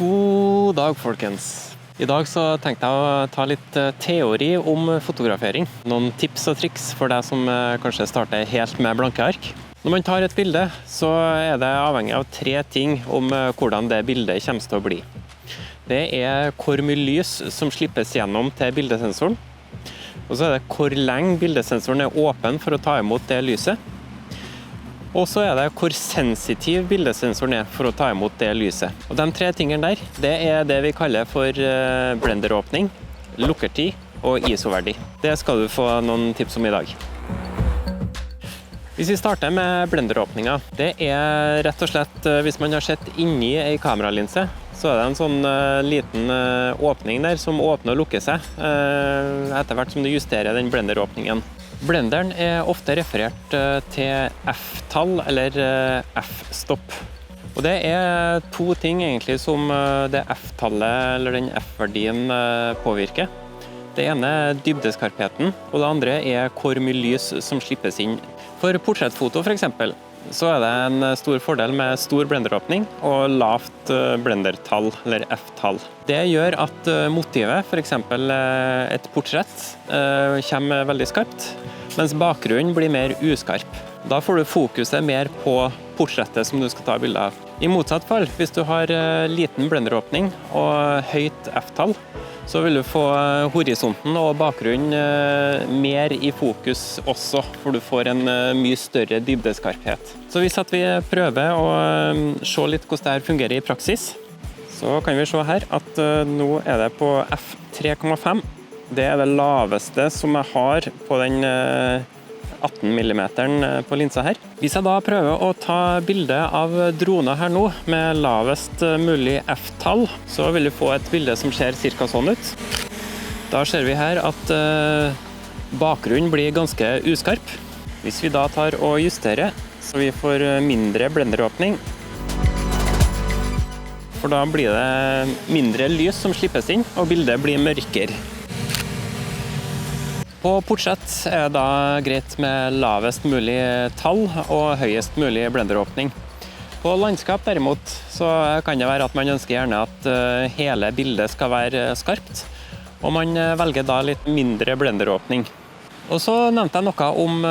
God dag, folkens. I dag så tenkte jeg å ta litt teori om fotografering. Noen tips og triks for deg som kanskje starter helt med blanke ark. Når man tar et bilde, så er det avhengig av 3 ting om hvordan det bildet kommer til å bli. Det er hvor mye lys som slippes gjennom til bildesensoren. Og så er det hvor lenge bildesensoren er åpen for å ta imot det lyset. Og så er det hvor sensitiv bildesensoren er for å ta imot det lyset. Og de 3 tingene der, det er det vi kaller for blenderåpning, lukkertid og ISO-verdi. Det skal du få noen tips om i dag. Hvis vi starter med blenderåpninga, det er rett og slett hvis man har sett inni en kameralinse, så er det en sånn liten åpning der som åpner og lukker seg etter hvert som du justerer den blenderåpningen. Blenderen er ofte referert til F-tall eller F-stopp. Og det er 2 ting egentlig som det F-tallet eller den F-verdien påvirker. Det ene er dybdeskarpheten, og det andre er hvor mye lys som slippes inn. For portrettfoto for eksempel, så er det en stor fordel med stor blenderåpning og lavt blendertall eller F-tall. Det gjør at motivet, for eksempel et portrett, kommer veldig skarpt, mens bakgrunnen blir mer uskarp. Da får du fokuset mer på portrettet som du skal ta bilde av. I motsatt fall, hvis du har liten blenderåpning og høyt F-tall, så vil du få horisonten og bakgrunnen mer i fokus også, for du får en mye større dybdeskarphet. Så hvis vi prøver å se litt hvordan dette fungerer i praksis, så kan vi se her at nå er det på F3,5. Det er det laveste som jeg har på den 18 mm på linsa her. Hvis jeg da prøver å ta bilde av droner her nå med lavest mulig F-tall, så vil du få et bilde som ser cirka sånn ut. Da ser vi her at bakgrunnen blir ganske uskarp. Hvis vi da tar og justerer, så vi får mindre blenderåpning, for da blir det mindre lys som slippes inn, og bildet blir mørkere. På portrett er det da greit med lavest mulig tall og høyest mulig blenderåpning. På landskap derimot så kan det være at man ønsker gjerne at hele bildet skal være skarpt, og man velger da litt mindre blenderåpning. Og så nevnte jeg noe om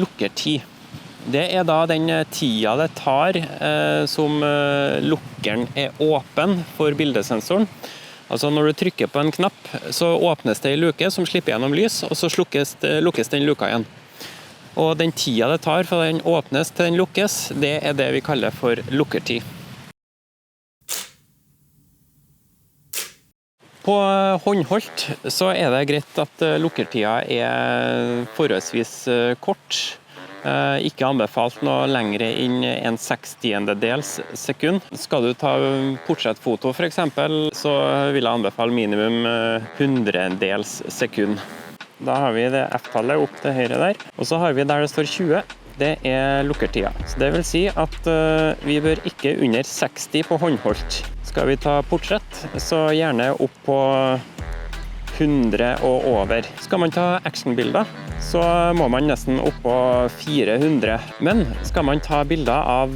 lukkertid. Det er da den tida det tar som lukkeren er åpen for bildesensoren. Altså når du trykker på en knapp, så åpnes det en luke som slipper gjennom lys, og så lukkes den luka igjen. Og den tida det tar fra den åpnes til den lukkes, det er det vi kaller for lukkertid. På håndholdt så er det greit at lukkertida er forholdsvis kort. Ikke anbefalt noe lengre inn 1/60 sekund. Skal du ta portrettfoto for eksempel, så vil jeg anbefale minimum 100 sekund. Da har vi det F-tallet opp til høyre der, og så har vi der det står 20. Det er lukkertida. Så det vil si at vi bør ikke under 60 på håndholdt. Skal vi ta portrett, så gjerne opp på 100 og over. Skal man ta actionbilder, så må man nesten opp på 400. Men skal man ta bilder av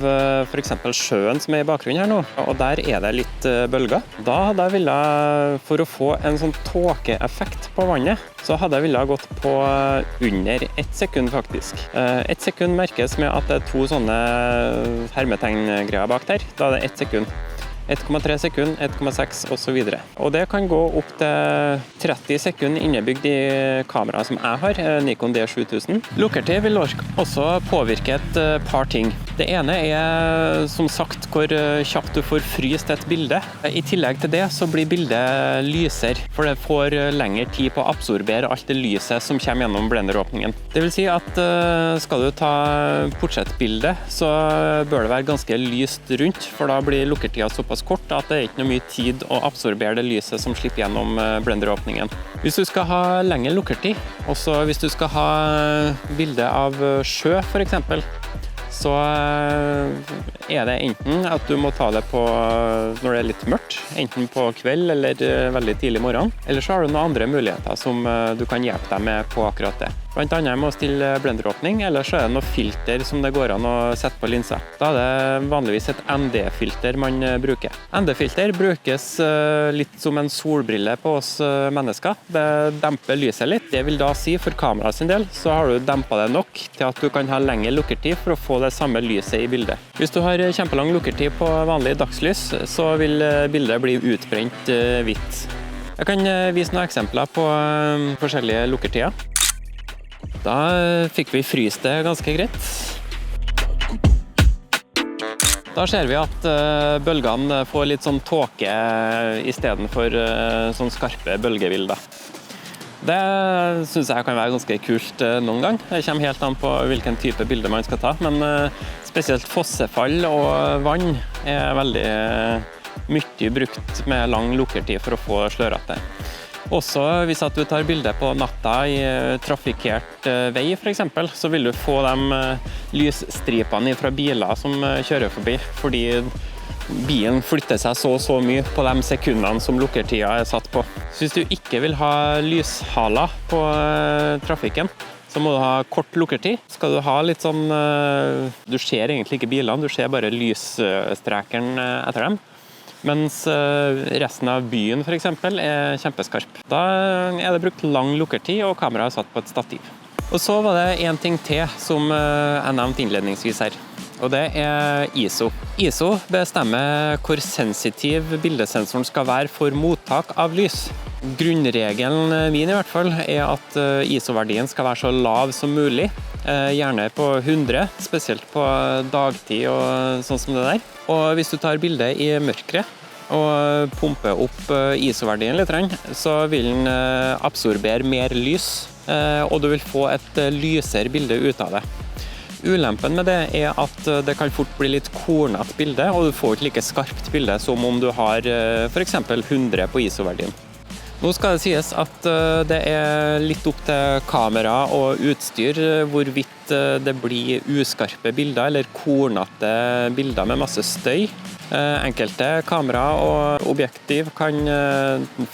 for eksempel sjøen som er i bakgrunnen her nå, og der er det litt bølger, da hadde jeg villet, for å få en sånn tåkeeffekt på vannet, så hadde jeg villet gått på under 1 sekund faktisk. 1 sekund merkes med at det er 2 sånne hermetegngreier bak der. Da er det 1 sekund. 1,3 sekund, 1,6 og så videre. Og det kan gå opp til 30 sekunder innebygd i kameraet som jeg har, Nikon D7000. Lukkertid vil også påvirke et par ting. Det ene er som sagt hvor kjapt du får fryst et bilde. I tillegg til det så blir bildet lysere, for det får lengre tid på å absorbere alt det lyset som kommer gjennom blenderåpningen. Det vil si at skal du ta portrettbilde, så bør det være ganske lyst rundt, for da blir lukkertida såpass kort at det er ikke noe mye tid å absorbere det lyset som slipper gjennom blenderåpningen. Hvis du skal ha lengre lukkertid, også hvis du skal ha bilde av sjø for eksempel, så er det enten at du må ta det på når det er litt mørkt, enten på kveld eller veldig tidlig morgen, eller så har du noen andre muligheter som du kan hjelpe deg med på akkurat det. Blant annet med å stille blenderåpning, eller så er det noe filter som det går an å sette på linsa. Da er det vanligvis et ND-filter man bruker. ND-filter brukes litt som en solbrille på oss mennesker. Det demper lyset litt. Det vil da si for kameraet sin del, så har du dempet det nok til at du kan ha lengre lukkertid for å få det samme lyset i bildet. Hvis du har kjempelang lukkertid på vanlig dagslys, så vil bildet bli utbrent hvitt. Jeg kan vise noen eksempler på forskjellige lukkertider. Da fikk vi fryst det ganske greit. Da ser vi at bølgene får litt sånn tåke i stedet for sånn skarpe bølgebilder. Det synes jeg kan være ganske kult noen gang. Det kommer helt an på hvilken type bilde man skal ta, men spesielt fossefall og vann er veldig mye brukt med lang lukkertid for å få slørete. Også hvis at du tar bilde på natta i trafikkert vei for eksempel, så vil du få de lysstripene fra biler som kjører forbi, fordi bilen flytter seg så mye på de sekundene som lukkertida er satt på. Så hvis du ikke vil ha lyshaler på trafikken, så må du ha kort lukkertid. Skal du ha litt sånn, du ser egentlig ikke bilene, du ser bare lysstrekeren etter dem. Mens resten av byen for eksempel er kjempeskarp. Da er det brukt lang lukkertid og kameraet er satt på et stativ. Og så var det en ting til som jeg nevnte innledningsvis her. Og det er ISO. ISO bestemmer hvor sensitiv bildesensoren skal være for mottak av lys. Grunnregelen min i hvert fall er at ISO-verdien skal være så lav som mulig. Gjerne på 100, spesielt på dagtid og sånn som det der. Og hvis du tar bildet i mørket og pumper opp ISO-verdien litt, så vil den absorbere mer lys, og du vil få et lysere bilde ut av det. Ulempen med det er at det kan fort bli litt kornete bilde, og du får ikke like skarpt bilde som om du har for eksempel 100 på ISO-verdien. Nå skal det sies at det er litt opp til kamera og utstyr hvorvidt det blir uskarpe bilder eller kornete bilder med masse støy. Enkelte kamera og objektiv kan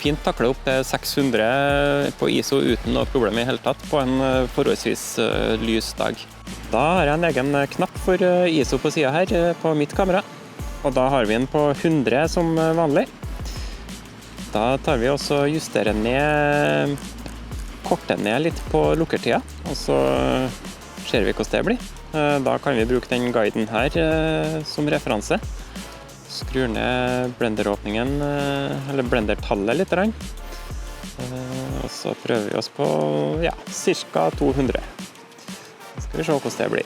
fint takle opp til 600 på ISO uten noe problem i hele tatt på en forholdsvis lys dag. Da har jeg en egen knapp for ISO på siden her på mitt kamera, og da har vi den på 100 som vanlig. Da tar vi også justerer ned, korter ned litt på lukkertida, og så ser vi hvordan det blir. Da kan vi bruke den guiden her som referanse. Skrur ned blenderåpningen, eller blendertallet litt. Og så prøver vi oss på ca. 200. Så skal vi se hvordan det blir.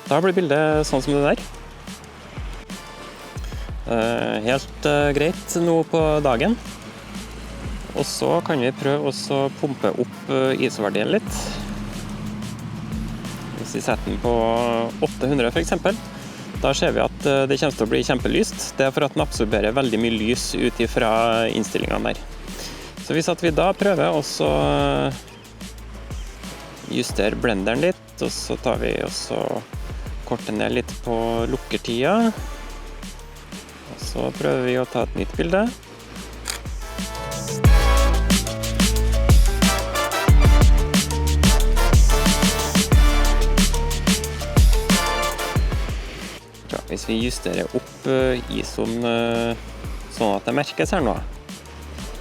Da blir bildet sånn som det der. Helt greit nå på dagen. Og så kan vi prøve å pumpe opp ISO-verdien litt. Hvis vi setter den på 800 for eksempel, da ser vi at det kommer til å bli kjempelyst. Det er for at den absorberer veldig mye lys ut fra innstillingene der. Så hvis vi da prøver å justere blenderen litt, og så tar vi og korter ned litt på lukkertida. Så prøver vi å ta et nytt bilde. Hvis vi justerer opp ISO-en sånn at det merkes her nå.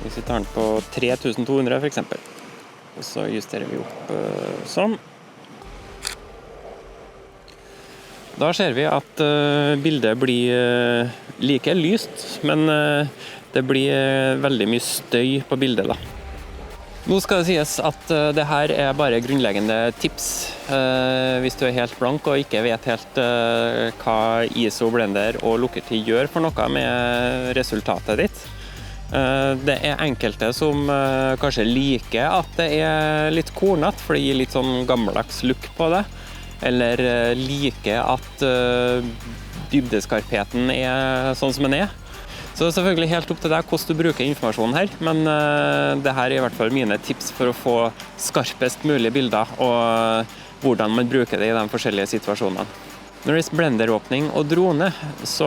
Hvis vi tar den på 3200 for eksempel. Og så justerer vi opp sånn. Da ser vi at bildet blir like lyst, men det blir veldig mye støy på bildet da. Nå skal det sies at det her er bare grunnleggende tips hvis du er helt blank og ikke vet helt hva ISO, blender og lukkertid gjør for noe med resultatet ditt. Det er enkelte som kanskje liker at det er litt kornete, for det gir litt sånn gammeldags look på det. Eller liker at dybdeskarpheten er sånn som den er. Så det er selvfølgelig helt opp til deg hvordan du bruker informasjonen her, men det her er i hvert fall mine tips for å få skarpest mulig bilder og hvordan man bruker det i de forskjellige situasjonene. Når det gjelder blenderåpning og drone, så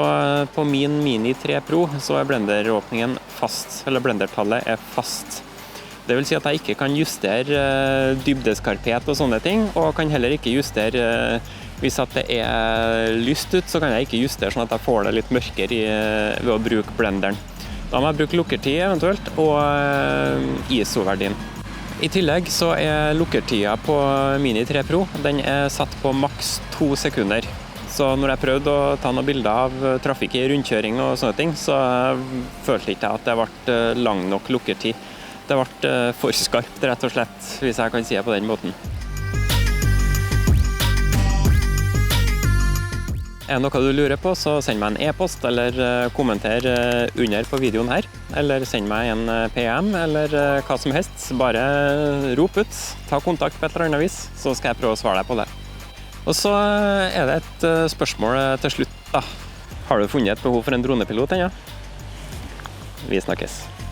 på min Mini 3 Pro så blenderåpningen fast, eller blendertallet fast. Det vil si at jeg ikke kan justere dybdeskarphet og sånne ting, og kan heller ikke justere, hvis at det lyst ut, så kan jeg ikke justere sånn at jeg får det litt mørkere ved å bruke blenderen. Da må jeg bruke lukkertid eventuelt, og ISO-verdien. I tillegg så lukkertida på Mini 3 Pro, den satt på maks 2 sekunder. Så når jeg prøvde å ta noen bilder av trafikk i rundkjøring og sånne ting, så følte ikke jeg at det ble lang nok lukkertid. Det ble for skarpt, rett og slett, hvis jeg kan si det på den måten. Er det noe du lurer på, så send meg en e-post, eller kommenter under på videoen her. Eller send meg en PM, eller hva som helst. Bare rop ut, ta kontakt på et eller annet vis, så skal jeg prøve å svare deg på det. Og så det et spørsmål til slutt da. Har du funnet et behov for en dronepilot ennå? Vi snakkes.